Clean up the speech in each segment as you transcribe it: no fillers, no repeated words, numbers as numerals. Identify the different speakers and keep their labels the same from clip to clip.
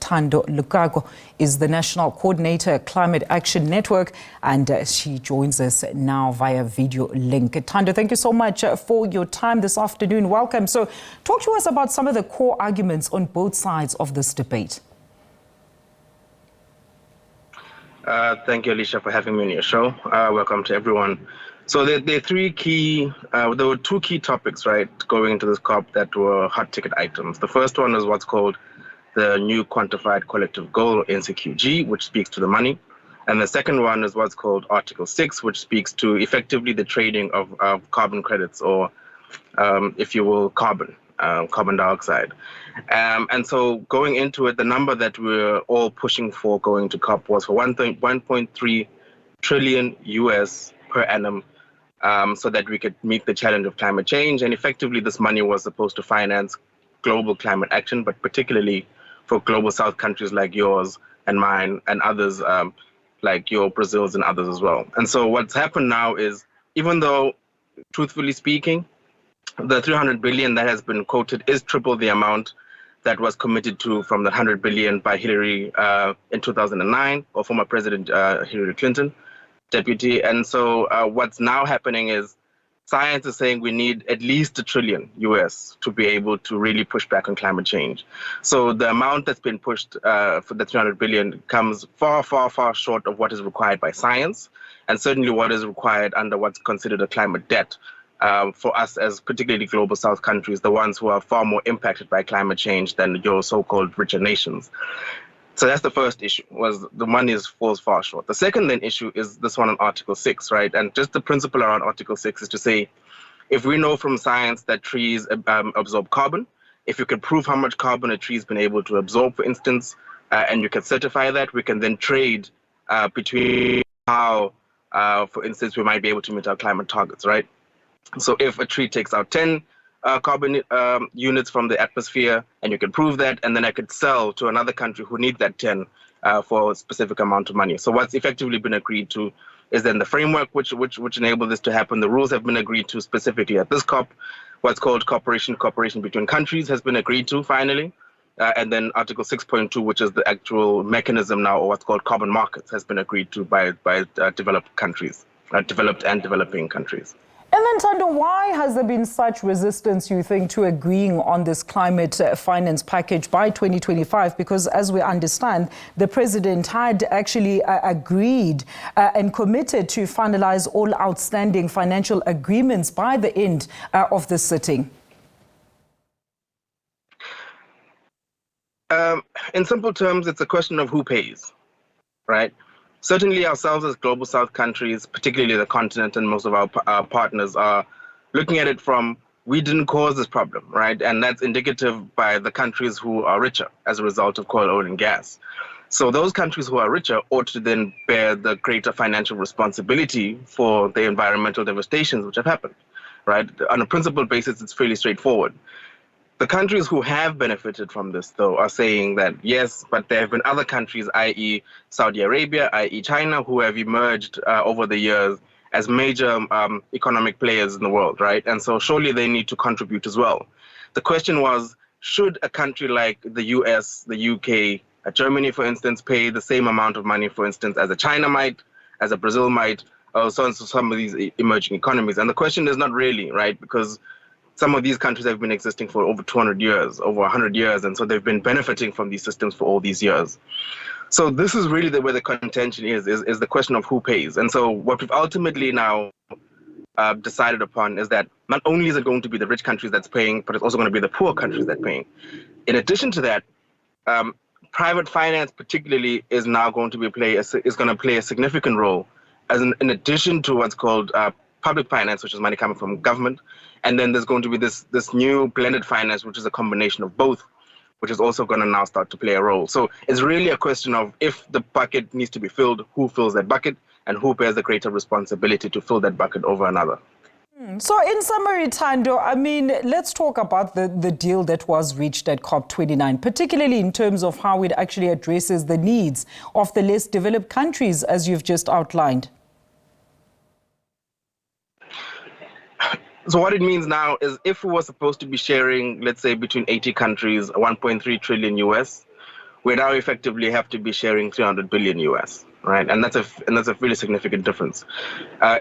Speaker 1: Thando Lukuko is the National Coordinator at Climate Action Network, and she joins us now via video link. Thando, thank you so much for your time this afternoon. Welcome. So talk to us about some of the core arguments on both sides of this debate.
Speaker 2: Thank you, Alicia, for having me on your show. Welcome to everyone. So there were two key topics, right, going into this COP that were hot ticket items. The first one is what's called the new quantified collective goal, NCQG, which speaks to the money. And the second one is what's called Article 6, which speaks to effectively the trading of carbon credits, or if you will, carbon dioxide. And so going into it, the number that we're all pushing for going to COP was for 1.3 trillion US per annum, so that we could meet the challenge of climate change. And effectively, this money was supposed to finance global climate action, but particularly for global South countries like yours and mine and others, like your Brazils and others as well. And so what's happened now is, even though, truthfully speaking, the 300 billion that has been quoted is triple the amount that was committed to from the 100 billion by Hillary in 2009, or former President Hillary Clinton, deputy. And so what's now happening is science is saying we need at least $1 trillion US to be able to really push back on climate change. So the amount that's been pushed for the 300 billion comes far, far, far short of what is required by science, and certainly what is required under what's considered a climate debt for us as particularly global South countries, the ones who are far more impacted by climate change than your so-called richer nations. So that's the first issue, was the money falls far short. The second then issue is this one on Article 6, right? And just the principle around Article 6 is to say, if we know from science that trees absorb carbon, if you can prove how much carbon a tree has been able to absorb, for instance, and you can certify that, we can then trade between how, for instance, we might be able to meet our climate targets, right? So if a tree takes out 10 carbon units from the atmosphere, and you can prove that, and then I could sell to another country who needs that 10 for a specific amount of money. So what's effectively been agreed to is then the framework which enable this to happen. The rules have been agreed to specifically at this COP. What's called cooperation between countries has been agreed to finally. And then Article 6.2, which is the actual mechanism now, or what's called carbon markets, has been agreed to by developed countries, developed and developing countries.
Speaker 1: And then, Thando, why has there been such resistance, you think, to agreeing on this climate finance package by 2025? Because as we understand, the president had actually agreed and committed to finalize all outstanding financial agreements by the end of the sitting.
Speaker 2: In simple terms, it's a question of who pays, right? Certainly ourselves as global South countries, particularly the continent and most of our partners, are looking at it from, we didn't cause this problem, right? And that's indicative by the countries who are richer as a result of coal, oil, and gas. So those countries who are richer ought to then bear the greater financial responsibility for the environmental devastations which have happened, right? On a principle basis, it's fairly straightforward. The countries who have benefited from this, though, are saying that, yes, but there have been other countries, i.e. Saudi Arabia, i.e. China, who have emerged over the years as major economic players in the world, right? And so surely they need to contribute as well. The question was, should a country like the US, the UK, Germany, for instance, pay the same amount of money, for instance, as a China might, as a Brazil might, or so and so some of these emerging economies? And the question is not really, right? Because some of these countries have been existing for over 200 years, over 100 years, and so they've been benefiting from these systems for all these years. So this is really where the contention is the question of who pays. And so what we've ultimately now decided upon is that not only is it going to be the rich countries that's paying, but it's also going to be the poor countries that are paying. In addition to that, private finance particularly is now going to play a significant role, as in addition to what's called public finance, which is money coming from government. And then there's going to be this new blended finance, which is a combination of both, which is also going to now start to play a role. So it's really a question of, if the bucket needs to be filled, who fills that bucket, and who bears the greater responsibility to fill that bucket over another.
Speaker 1: So in summary, Thando, I mean, let's talk about the deal that was reached at COP29, particularly in terms of how it actually addresses the needs of the less developed countries, as you've just outlined.
Speaker 2: So what it means now is, if we were supposed to be sharing, let's say, between 80 countries, 1.3 trillion US, we now effectively have to be sharing 300 billion US, right? And that's a really significant difference.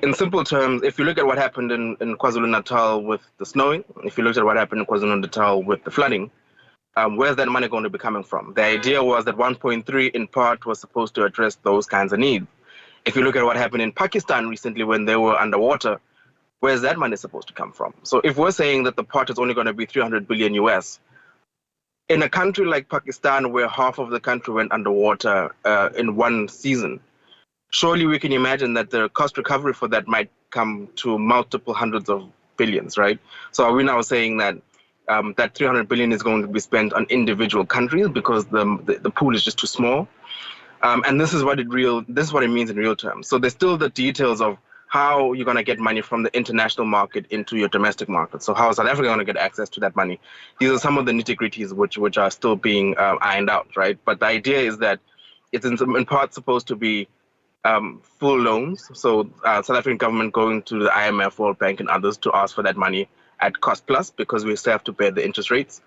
Speaker 2: In simple terms, if you look at what happened in KwaZulu-Natal with the snowing, if you look at what happened in KwaZulu-Natal with the flooding, where's that money going to be coming from? The idea was that 1.3 in part was supposed to address those kinds of needs. If you look at what happened in Pakistan recently when they were underwater, where's that money supposed to come from? So if we're saying that the pot is only going to be 300 billion US, in a country like Pakistan, where half of the country went underwater in one season, surely we can imagine that the cost recovery for that might come to multiple hundreds of billions, right? So are we now saying that that 300 billion is going to be spent on individual countries because the pool is just too small? And this is what it means in real terms. So there's still the details of how you're going to get money from the international market into your domestic market. So how is South Africa going to get access to that money? These are some of the nitty-gritties which are still being ironed out, right? But the idea is that it's in part supposed to be full loans. So South African government going to the IMF, World Bank, and others to ask for that money at cost plus because we still have to pay the interest rates.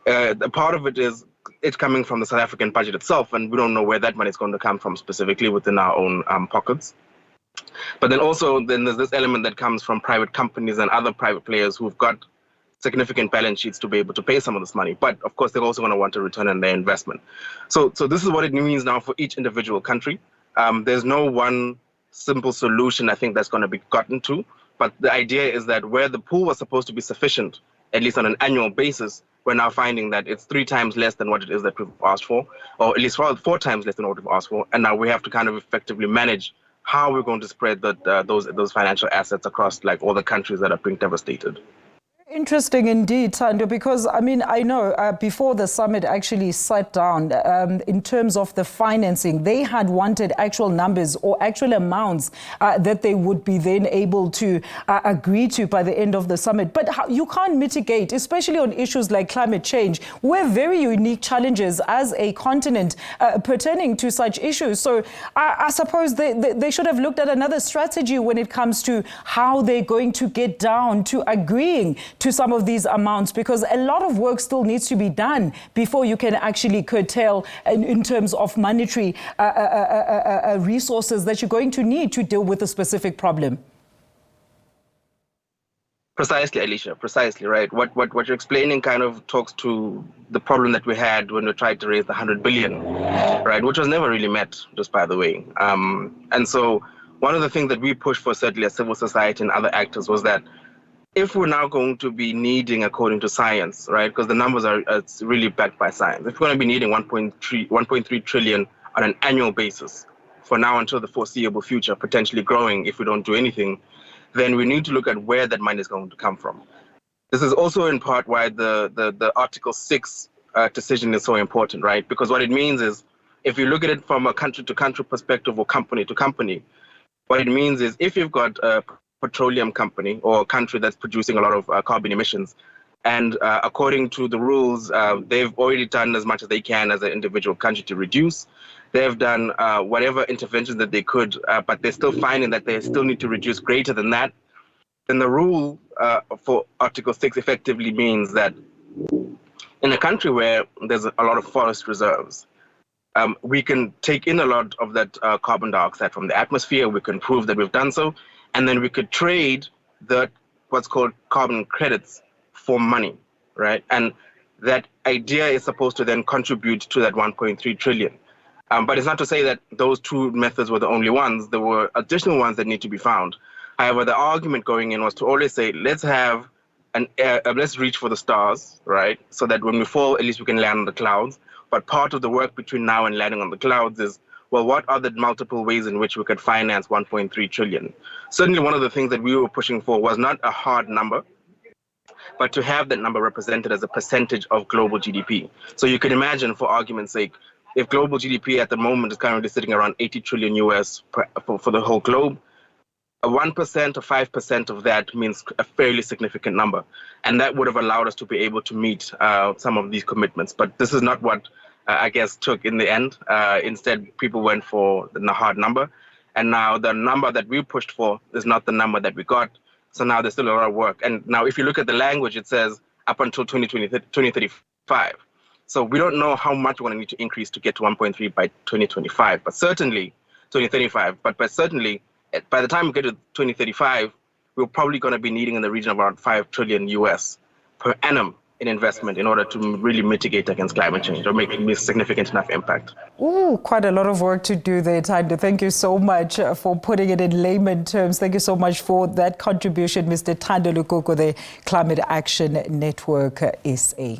Speaker 2: The part of it is it's coming from the South African budget itself, and we don't know where that money is going to come from specifically within our own pockets. But then there's this element that comes from private companies and other private players who've got significant balance sheets to be able to pay some of this money. But of course, they're also going to want a return on their investment. So this is what it means now for each individual country. There's no one simple solution I think that's going to be gotten to. But the idea is that where the pool was supposed to be sufficient, at least on an annual basis, we're now finding that it's 3 times less than what it is that we've asked for, or at least 4 times less than what we've asked for. And now we have to kind of effectively manage how we're going to spread those financial assets across like all the countries that are being devastated.
Speaker 1: Interesting indeed, Thando, because I mean, I know before the summit actually sat down, in terms of the financing, they had wanted actual numbers or actual amounts that they would be then able to agree to by the end of the summit. But you can't mitigate, especially on issues like climate change. We're very unique challenges as a continent pertaining to such issues. So I suppose they should have looked at another strategy when it comes to how they're going to get down to agreeing to some of these amounts, because a lot of work still needs to be done before you can actually curtail in terms of monetary resources that you're going to need to deal with a specific problem.
Speaker 2: Precisely, Alicia, precisely, right. What you're explaining kind of talks to the problem that we had when we tried to raise the 100 billion, right, which was never really met, just by the way. And so one of the things that we pushed for, certainly as civil society and other actors, was that if we're now going to be needing, according to science, right, because the numbers it's really backed by science, if we're going to be needing 1.3 trillion on an annual basis for now until the foreseeable future, potentially growing if we don't do anything, then we need to look at where that money is going to come from. This is also in part why the Article 6 decision is so important, right? Because what it means is, if you look at it from a country-to-country perspective or company-to-company, what it means is if you've got a petroleum company or a country that's producing a lot of carbon emissions, and according to the rules, they've already done as much as they can as an individual country to reduce. They've done whatever interventions that they could, but they're still finding that they still need to reduce greater than that. Then the rule for Article 6 effectively means that in a country where there's a lot of forest reserves, we can take in a lot of that carbon dioxide from the atmosphere. We can prove that we've done so. And then we could trade what's called carbon credits for money, right? And that idea is supposed to then contribute to that 1.3 trillion. But it's not to say that those two methods were the only ones. There were additional ones that need to be found. However, the argument going in was to always say, let's reach for the stars, right? So that when we fall, at least we can land on the clouds. But part of the work between now and landing on the clouds is, well, what are the multiple ways in which we could finance 1.3 trillion? Certainly one of the things that we were pushing for was not a hard number, but to have that number represented as a percentage of global GDP. So you can imagine, for argument's sake, if global GDP at the moment is currently sitting around 80 trillion US for the whole globe, 1% or 5% of that means a fairly significant number. And that would have allowed us to be able to meet some of these commitments. But this is not what I guess took in the end. Instead, people went for the hard number. And now the number that we pushed for is not the number that we got. So now there's still a lot of work. And now if you look at the language, it says up until 2035. So we don't know how much we're going to need to increase to get to 1.3 by 2025, but certainly 2035. But certainly, by the time we get to 2035, we're probably going to be needing in the region of around $5 trillion US per annum in investment in order to really mitigate against climate change or make a significant enough impact.
Speaker 1: Ooh, quite a lot of work to do there, Thando. Thank you so much for putting it in layman terms. Thank you so much for that contribution, Mr. Thando Lukuko, the Climate Action Network SA.